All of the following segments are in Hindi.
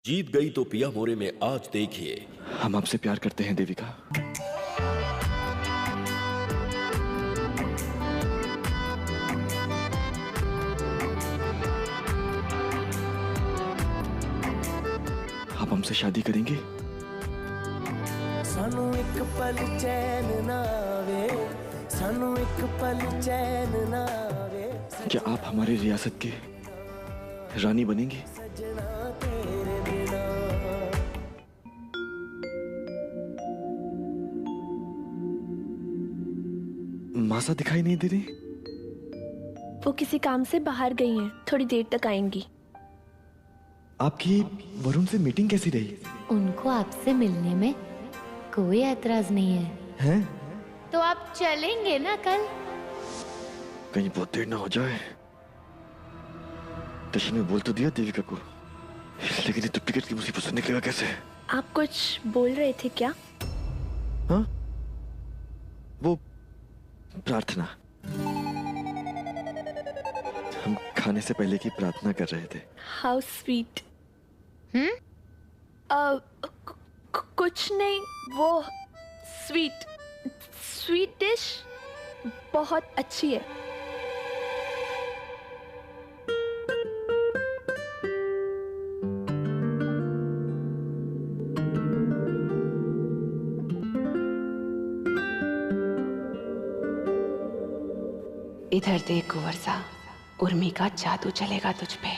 जीत गई तो पिया मोरे में आज देखिए। हम आपसे प्यार करते हैं देविका। आप हमसे शादी करेंगे? सानू एक पल चैन ना आवे, सानू एक पल चैन ना आवे। क्या आप हमारी रियासत के रानी बनेंगी? सजना तेरे बिना। मासा दिखाई नहीं दे रही? वो किसी काम से बाहर गई हैं, थोड़ी देर तक आएंगी। आपकी वरुण से मीटिंग कैसी रही? उनको आपसे मिलने में कोई ऐतराज नहीं है। हैं? तो आप चलेंगे ना कल? कहीं बहुत देर ना हो जाए। दर्शन ने बोल तो दिया देविका को, लेकिन ये डुप्लीकेट की मुसीबत से निकलेगा कैसे? आप कुछ बोल रहे थे क्या? हाँ? वो प्रार्थना, हम खाने से पहले की प्रार्थना कर रहे थे। How sweet. कुछ नहीं, वो स्वीट डिश बहुत अच्छी है। इधर देख कुंवरसा, उर्मी का जादू चलेगा तुझ पे।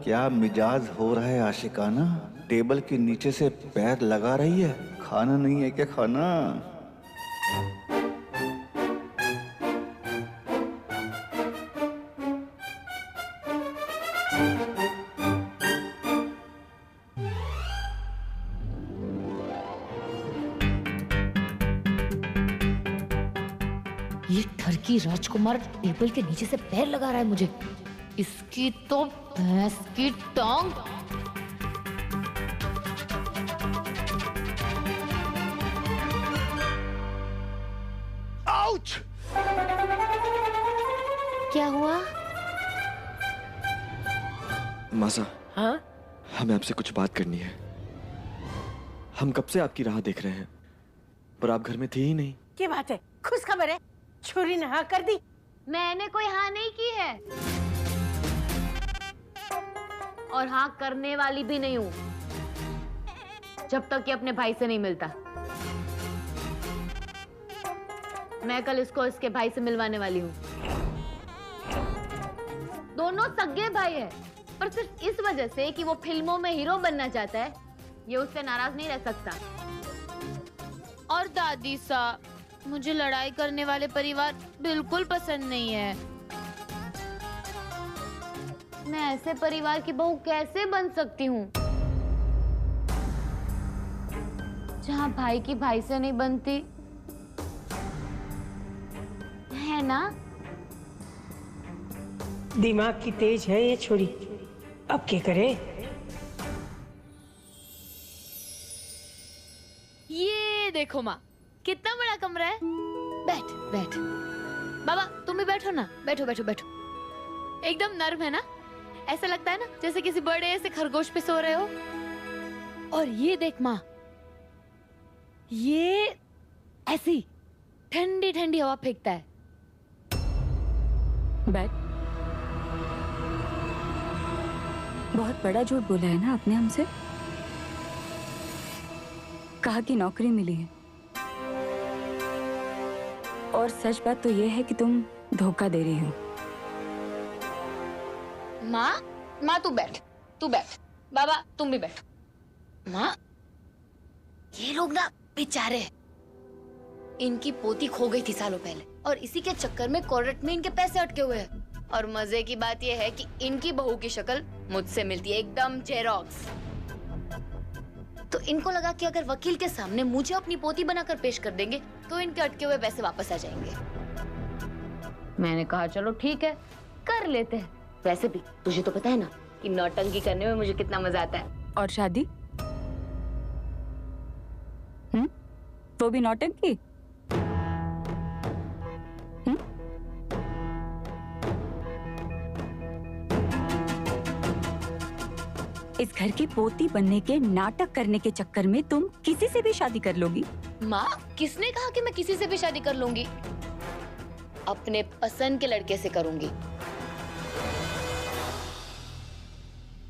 क्या मिजाज हो रहा है आशिकाना? टेबल के नीचे से पैर लगा रही है। खाना नहीं है क्या खाना? ये ठरकी राजकुमार टेबल के नीचे से पैर लगा रहा है मुझे। इसकी तो भैंस की टांग। आउच! क्या हुआ? मासा, हाँ? हमें आपसे कुछ बात करनी है। हम कब से आपकी राह देख रहे हैं, पर आप घर में थे ही नहीं। क्या बात है? खुश खबर है, छोरी ने हाँ कर दी। मैंने कोई हाँ नहीं की है, और हाँ करने वाली भी नहीं हूँ जब तक कि अपने भाई से नहीं मिलता। मैं कल इसको इसके भाई से मिलवाने वाली हूँ। दोनों सगे भाई हैं, पर सिर्फ इस वजह से कि वो फिल्मों में हीरो बनना चाहता है, ये उससे नाराज नहीं रह सकता। और दादी सा, मुझे लड़ाई करने वाले परिवार बिल्कुल पसंद नहीं है। मैं ऐसे परिवार की बहू कैसे बन सकती हूँ जहाँ भाई की भाई से नहीं बनती, है ना? दिमाग की तेज है ये छोरी, अब क्या करे? ये देखो माँ, कितना बड़ा कमरा है। बैठ बैठ बाबा, तुम भी बैठो ना। बैठो बैठो बैठो। एकदम नर्म है ना? ऐसा लगता है ना जैसे किसी बड़े से खरगोश पे सो रहे हो। और ये देख माँ, ये ऐसी ठंडी ठंडी हवा फेंकता है। बैठ। बहुत बड़ा झूठ बोला है ना आपने हमसे। कहा कि नौकरी मिली है, और सच बात तो ये है कि तुम धोखा दे रही हो। माँ तू बैठ, तू बैठ। बाबा तुम भी बैठो। माँ, ये लोग ना बेचारे, इनकी पोती खो गई थी सालों पहले, और इसी के चक्कर में कोर्ट में इनके पैसे अटके हुए हैं। और मजे की बात यह है कि इनकी बहू की शक्ल मुझसे मिलती है, एकदम जेरोक्स। तो इनको लगा कि अगर वकील के सामने मुझे अपनी पोती बनाकर पेश कर देंगे तो इनके अटके हुए पैसे वापस आ जाएंगे। मैंने कहा चलो ठीक है, कर लेते हैं। वैसे भी तुझे तो पता है ना कि नौटंकी करने में मुझे कितना मजा आता है। और शादी? वो भी नौटंकी। इस घर की पोती बनने के नाटक करने के चक्कर में तुम किसी से भी शादी कर लोगी? माँ, किसने कहा कि मैं किसी से भी शादी कर लूंगी? अपने पसंद के लड़के से करूंगी।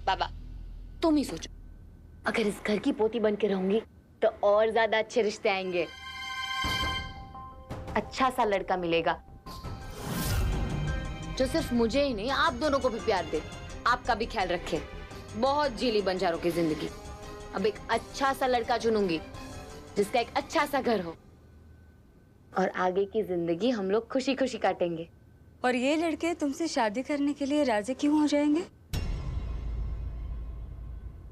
बाबा, तुम ही सोचो, अगर इस घर की पोती बन के रहूंगी तो और ज्यादा अच्छे रिश्ते आएंगे, अच्छा सा लड़का मिलेगा जो सिर्फ मुझे ही नहीं आप दोनों को भी प्यार दे, आपका भी ख्याल रखे। बहुत जीली बंजारों की जिंदगी। अब एक अच्छा सा लड़का चुनूंगी जिसका एक अच्छा सा घर हो, और आगे की जिंदगी हम लोग खुशी खुशी काटेंगे। और ये लड़के तुमसे शादी करने के लिए राजी क्यों हो जाएंगे?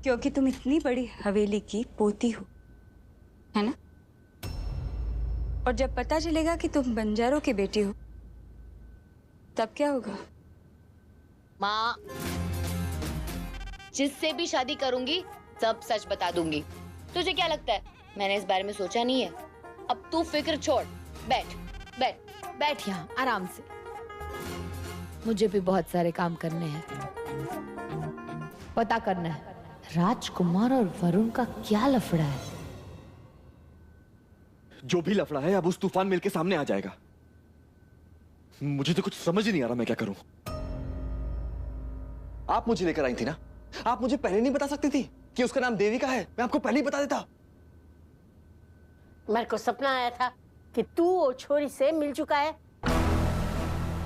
क्योंकि तुम इतनी बड़ी हवेली की पोती हो, है ना? और जब पता चलेगा कि तुम बंजारों की बेटी हो, तब क्या होगा? माँ, जिससे भी शादी करूंगी सब सच बता दूंगी। तुझे क्या लगता है मैंने इस बारे में सोचा नहीं है? अब तू फिक्र छोड़, बैठ बैठ बैठ यहाँ आराम से। मुझे भी बहुत सारे काम करने हैं। पता करना है राजकुमार और वरुण का क्या लफड़ा है। जो भी लफड़ा है अब उस तूफान मिल के सामने आ जाएगा। मुझे तो कुछ समझ ही नहीं आ रहा मैं क्या करूं। आप मुझे लेकर आई थी ना, आप मुझे पहले नहीं बता सकती थी कि उसका नाम देविका है? मैं आपको पहले ही बता देता। मेरे को सपना आया था कि तू वो छोरी से मिल चुका है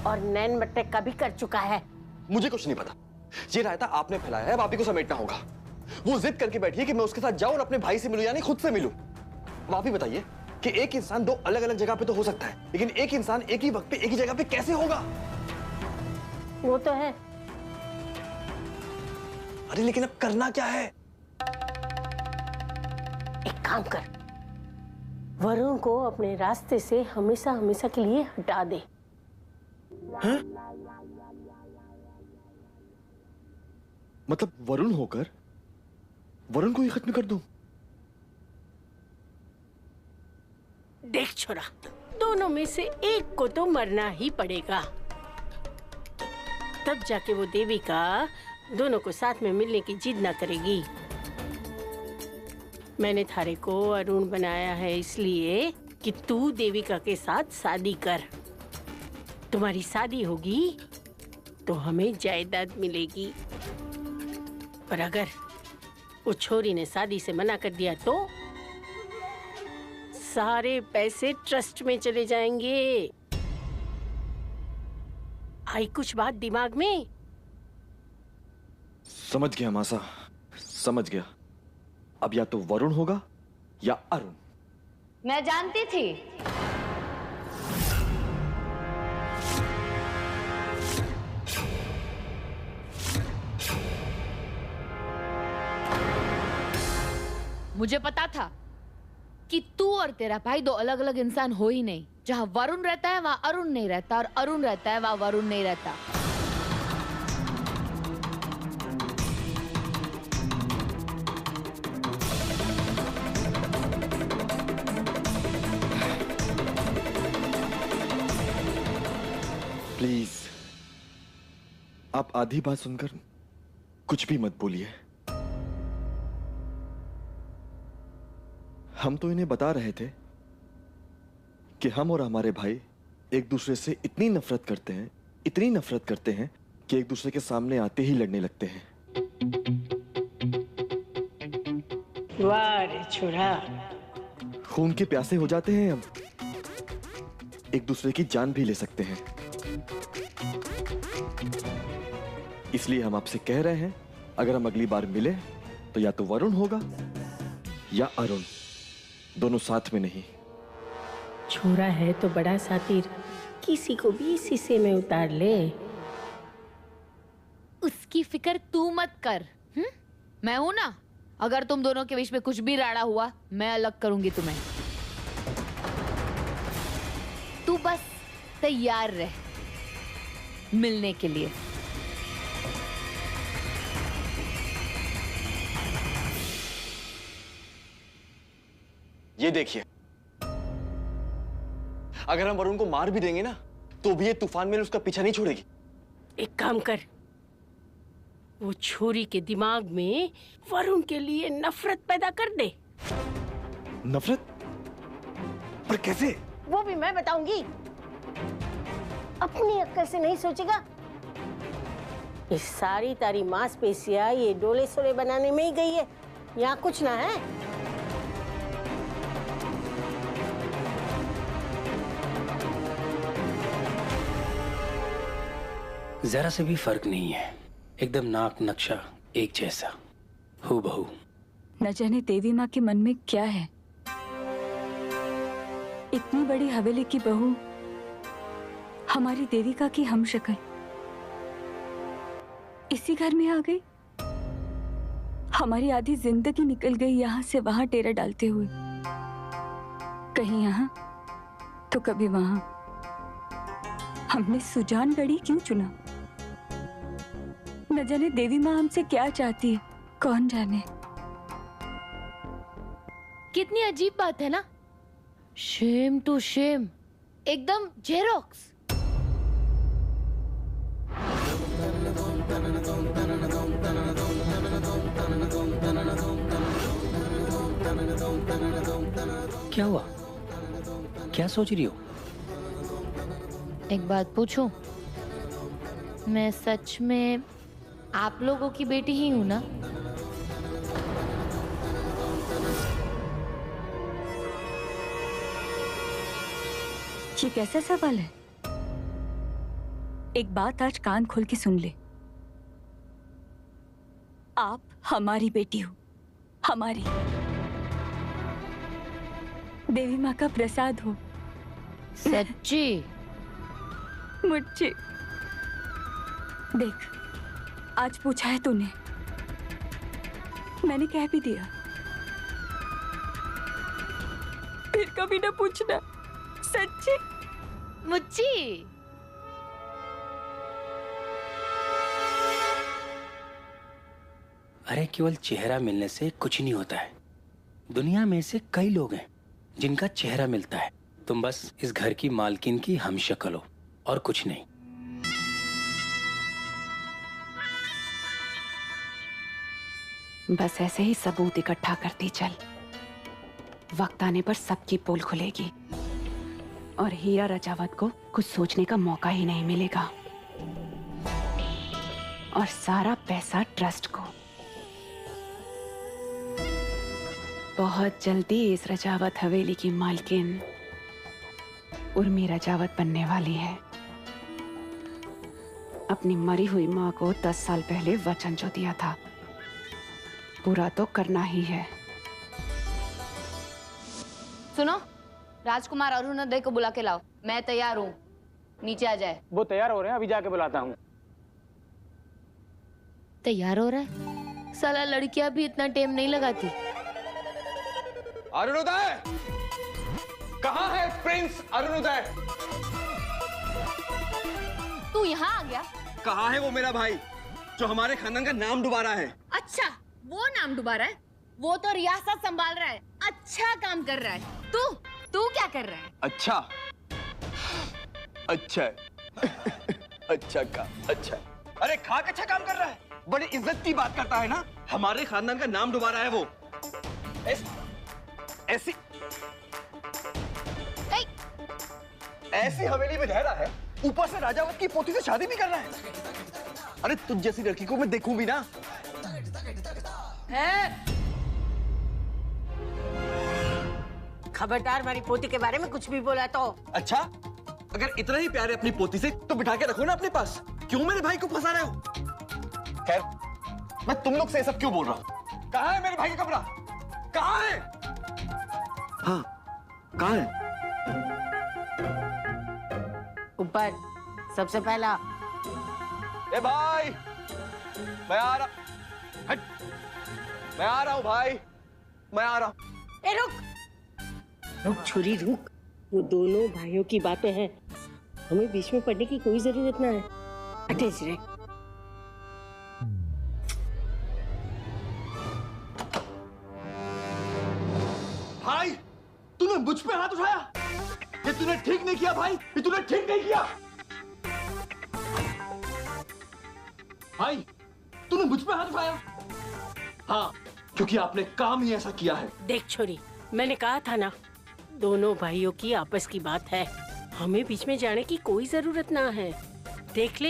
और नैन मट्टे का भी कर चुका है। मुझे कुछ नहीं पता, ये रायता आपने फैलाया है, अब आप ही को समेटना होगा। वो जिद करके बैठी है कि मैं उसके साथ जाऊं और अपने भाई से मिलूं, यानी खुद से मिलूं। अब आप ही बताइए कि एक इंसान दो अलग अलग जगह पे तो हो सकता है, लेकिन एक इंसान एक ही वक्त पे एक ही जगह पे कैसे होगा? वो तो है। अरे लेकिन अब करना क्या है? एक काम कर, वरुण को अपने रास्ते से हमेशा हमेशा के लिए हटा दे। हैं? मतलब वरुण होकर वरुण को ही खत्म कर दूं? देख छोरा, दोनों में से एक को तो मरना ही पड़ेगा। तब जाके वो देविका दोनों को साथ में मिलने की जिद ना करेगी। मैंने थारे को अरुण बनाया है इसलिए कि तू देविका के साथ शादी कर। तुम्हारी शादी होगी तो हमें जायदाद मिलेगी, पर अगर वो छोरी ने शादी से मना कर दिया तो सारे पैसे ट्रस्ट में चले जाएंगे। आई कुछ बात दिमाग में? समझ गया मासा, समझ गया। अब या तो वरुण होगा या अरुण। मैं जानती थी। मुझे पता था कि तू और तेरा भाई दो अलग अलग इंसान हो ही नहीं। जहां वरुण रहता है वहां अरुण नहीं रहता, और अरुण रहता है वहां वरुण नहीं रहता। प्लीज आप आधी बात सुनकर कुछ भी मत बोलिए। हम तो इन्हें बता रहे थे कि हम और हमारे भाई एक दूसरे से इतनी नफरत करते हैं, इतनी नफरत करते हैं कि एक दूसरे के सामने आते ही लड़ने लगते हैं। वाह रे छोरा, खून के प्यासे हो जाते हैं हम, एक दूसरे की जान भी ले सकते हैं। इसलिए हम आपसे कह रहे हैं, अगर हम अगली बार मिले तो या तो वरुण होगा या अरुण, दोनों साथ में नहीं। छोरा है तो बड़ा सातिर, किसी को भी शीशे में उतार ले। उसकी फिक्र तू मत कर। मैं हूं ना, अगर तुम दोनों के बीच में कुछ भी राड़ा हुआ मैं अलग करूंगी तुम्हें। तू बस तैयार रह मिलने के लिए। ये देखिए, अगर हम वरुण को मार भी देंगे ना तो भी ये तूफान में उसका पीछा नहीं छोड़ेगी। एक काम कर, वो छोरी के दिमाग में वरुण के लिए नफरत पैदा कर दे। नफरत? पर कैसे? वो भी मैं बताऊंगी। अपनी अक्ल से नहीं सोचेगा। ये सारी तारी मांसपेशियां ये डोले सोले बनाने में ही गई है, यहाँ कुछ ना है। जरा से भी फर्क नहीं है, एकदम नाक नक्शा एक जैसा, हूबहू। न जाने देवी माँ के मन में क्या है। इतनी बड़ी हवेली की बहू हमारी देविका की हमशक्ल इसी घर में आ गई। हमारी आधी जिंदगी निकल गई यहाँ से वहां डेरा डालते हुए, कहीं यहाँ तो कभी वहां। हमने सुजानगढ़ी क्यों चुना? न जाने देवी माँ हमसे क्या चाहती है, कौन जाने। कितनी अजीब बात है ना, शेम टू शेम, एकदम जेरोक्स। क्या हुआ? क्या सोच रही हो? एक बात पूछूं? मैं सच में आप लोगों की बेटी ही हूं ना? ये कैसा सवाल है? एक बात आज कान खोल के सुन ले। आप हमारी बेटी हो, हमारी देवी माँ का प्रसाद हो। सच्ची? मुझे देख, आज पूछा है तूने, मैंने कह भी दिया। फिर कभी ना पूछना। सच्ची? मुच्ची? अरे केवल चेहरा मिलने से कुछ नहीं होता है। दुनिया में से कई लोग हैं जिनका चेहरा मिलता है। तुम बस इस घर की मालकिन की हमशक्ल हो और कुछ नहीं। बस ऐसे ही सबूत इकट्ठा करती चल, वक्त आने पर सबकी पोल खुलेगी और हीरा रजावत को कुछ सोचने का मौका ही नहीं मिलेगा। और सारा पैसा ट्रस्ट को। बहुत जल्दी इस रजावत हवेली की मालकिन उर्मी रजावत बनने वाली है। अपनी मरी हुई माँ को 10 साल पहले वचन जो दिया था, पूरा तो करना ही है। सुनो, राजकुमार अरुणोदय को बुला के लाओ। मैं तैयार हूँ, नीचे आ जाए। वो तैयार हो रहे हैं, अभी जाके बुलाता हूँ। तैयार हो रहा है? साला लड़कियां भी इतना टाइम नहीं लगाती। अरुणोदय, कहाँ है प्रिंस अरुणोदय? तू यहाँ आ गया? कहाँ है वो मेरा भाई जो हमारे खानदान का नाम डुबा रहा है? अच्छा, वो नाम डुबा रहा है? वो तो रियासत संभाल रहा है, अच्छा काम कर रहा है। तू क्या कर रहा है? अच्छा अच्छा काम अच्छा। अरे खाक अच्छा काम कर रहा है, बड़ी इज्जत की बात करता है ना। हमारे खानदान का नाम डुबा रहा है वो। ऐसी हवेली में रह रहा है, ऊपर से राजावत की पोती से शादी भी कर रहा है। अरे तुझ जैसी लड़की को मैं देखूं भी ना। खबरदार, हमारी पोती के बारे में कुछ भी बोला तो। अच्छा, अगर इतना ही प्यार है अपनी पोती से तो बिठा के रखो ना अपने पास। क्यों मेरे भाई को फंसा रहे हो? खैर, मैं तुम लोग से सब क्यों बोल रहा हूं? कहाँ है मेरे भाई का कमरा? कहाँ है? हाँ, कहाँ है? ऊपर सबसे पहला। ए भाई, मैं आ रहा। हट, मैं आ रहा हूँ भाई, मैं आ रहा हूँ। ए रुक रुक छुरी रुक। वो दोनों भाइयों की बातें हैं, हमें बीच में पड़ने की कोई जरूरत ना है। अटैच रहे। भाई, तूने मुझ पे हाथ उठाया? ये तूने ठीक नहीं किया भाई, ये तूने ठीक नहीं किया। भाई तूने मुझ पे हाथ उठाया। हाँ, क्योंकि आपने काम ही ऐसा किया है। देख छोरी, मैंने कहा था ना, दोनों भाइयों की आपस की बात है, हमें बीच में जाने की कोई जरूरत ना है। देख ले।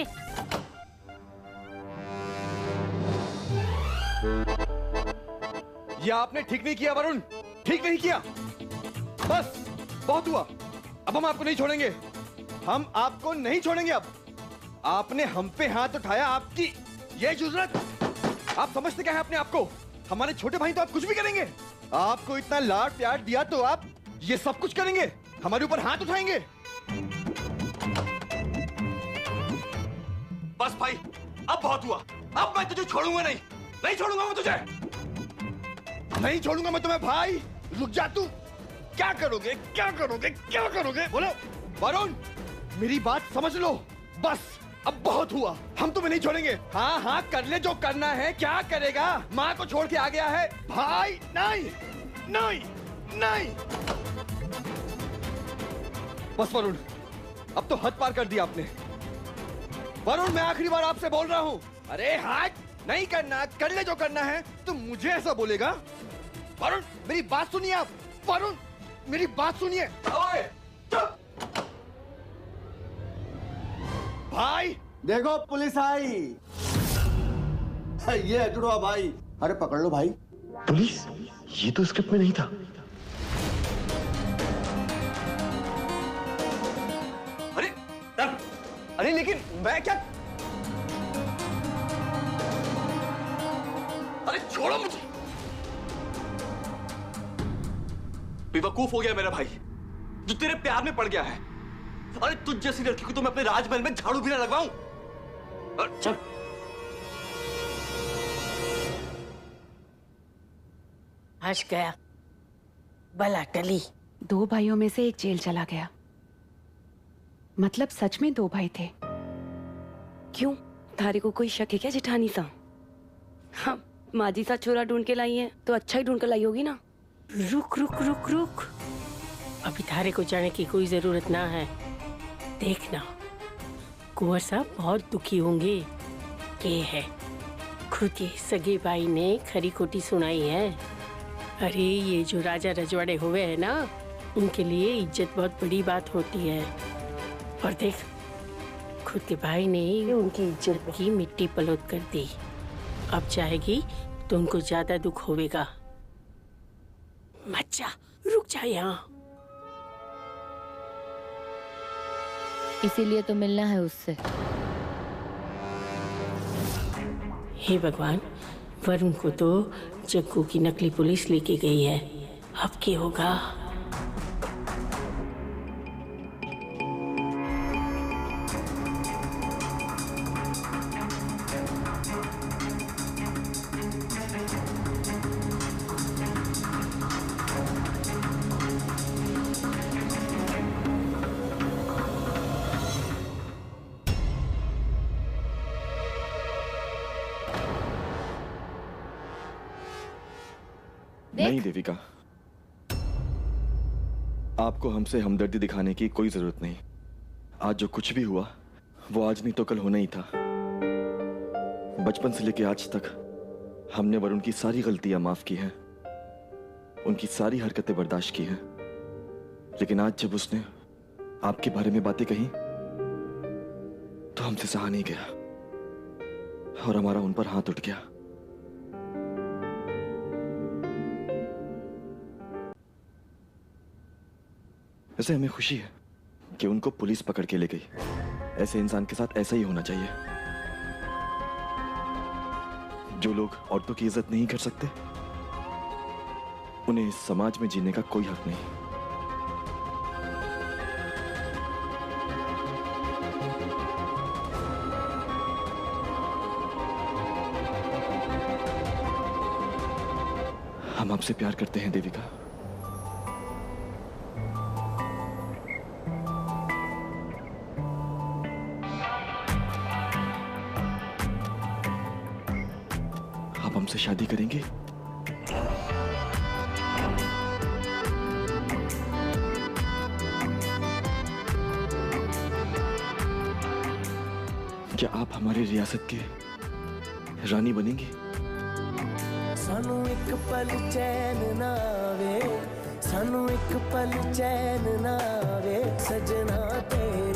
ये आपने ठीक नहीं किया वरुण, ठीक नहीं किया। बस बहुत हुआ, अब हम आपको नहीं छोड़ेंगे, हम आपको नहीं छोड़ेंगे। अब आपने हम पे हाथ उठाया, आपकी ये जुर्रत। आप समझते क्या है अपने आप को? हमारे छोटे भाई तो आप कुछ भी करेंगे। आपको इतना लाड प्यार दिया तो आप ये सब कुछ करेंगे, हमारे ऊपर हाथ उठाएंगे। बस भाई, अब बहुत हुआ, अब मैं तुझे छोड़ूंगा नहीं, नहीं छोड़ूंगा मैं तुझे, नहीं छोड़ूंगा मैं तुम्हें। भाई रुक जा, तू क्या करोगे, क्या करोगे, क्या करोगे बोलो। वरुण मेरी बात समझ लो, बस अब बहुत हुआ, हम तुम्हें नहीं छोड़ेंगे। हाँ हाँ कर ले जो करना है। क्या करेगा, माँ को छोड़ के आ गया है। भाई नहीं नहीं नहीं, बस वरुण अब तो हद पार कर दिया आपने। वरुण मैं आखिरी बार आपसे बोल रहा हूँ, अरे हाथ नहीं करना, कर ले जो करना है। तुम मुझे ऐसा बोलेगा? वरुण मेरी बात सुनिए आप, वरुण मेरी बात सुनिए। चुप भाई, देखो पुलिस आई। ये है जुड़वा भाई, अरे पकड़ लो भाई। पुलिस? ये तो स्क्रिप्ट में नहीं था। अरे अरे लेकिन मैं क्या, अरे छोड़ो मुझे। बेवकूफ हो गया मेरा भाई, जो तेरे प्यार में पड़ गया है। अरे तुझ जैसी लड़की को तो मैं अपने राजमहल में झाड़ू भी ना लगवाऊं। चल हंस गया, बला टली। 2 भाइयों में से एक जेल चला गया, मतलब सच में 2 भाई थे। क्यों, थारे को कोई शक है क्या जेठानी सा? हाँ, माजी सा छोरा ढूंढ के लाई है तो अच्छा ही ढूंढ कर लाई होगी ना। रुक रुक रुक रुक, अभी थारे को जाने की कोई जरूरत ना है। देखना कुंवर साहब बहुत दुखी होंगे। ये है, खुद के सगे भाई ने खरी खोटी सुनाई है। अरे ये जो राजा रजवाड़े हुए हैं ना, उनके लिए इज्जत बहुत बड़ी बात होती है। और देख, खुद के भाई ने उनकी इज्जत की मिट्टी पलोत कर दी। अब चाहेगी तो उनको ज्यादा दुख होगा। मत जा, रुक जा यहाँ। इसीलिए तो मिलना है उससे। हे भगवान, वरुण को तो जग्गू की नकली पुलिस लेके गई है, अब क्या होगा? नहीं देविका, आपको हमसे हमदर्दी दिखाने की कोई जरूरत नहीं। आज जो कुछ भी हुआ वो आज नहीं तो कल होना ही था। बचपन से लेके आज तक हमने वरुण की सारी गलतियां माफ की हैं, उनकी सारी हरकतें बर्दाश्त की हैं। लेकिन आज जब उसने आपके बारे में बातें कही तो हमसे सहा नहीं गया और हमारा उन पर हाथ उठ गया। वैसे हमें खुशी है कि उनको पुलिस पकड़ के ले गई। ऐसे इंसान के साथ ऐसा ही होना चाहिए। जो लोग औरतों की इज्जत नहीं कर सकते, उन्हें इस समाज में जीने का कोई हक नहीं। हम आपसे प्यार करते हैं देविका। आप हमसे शादी करेंगे? क्या आप हमारी रियासत की रानी बनेंगी? सानू एक पल चैन ना आवे, सानू एक पल चैन ना आवे, सजना तेरे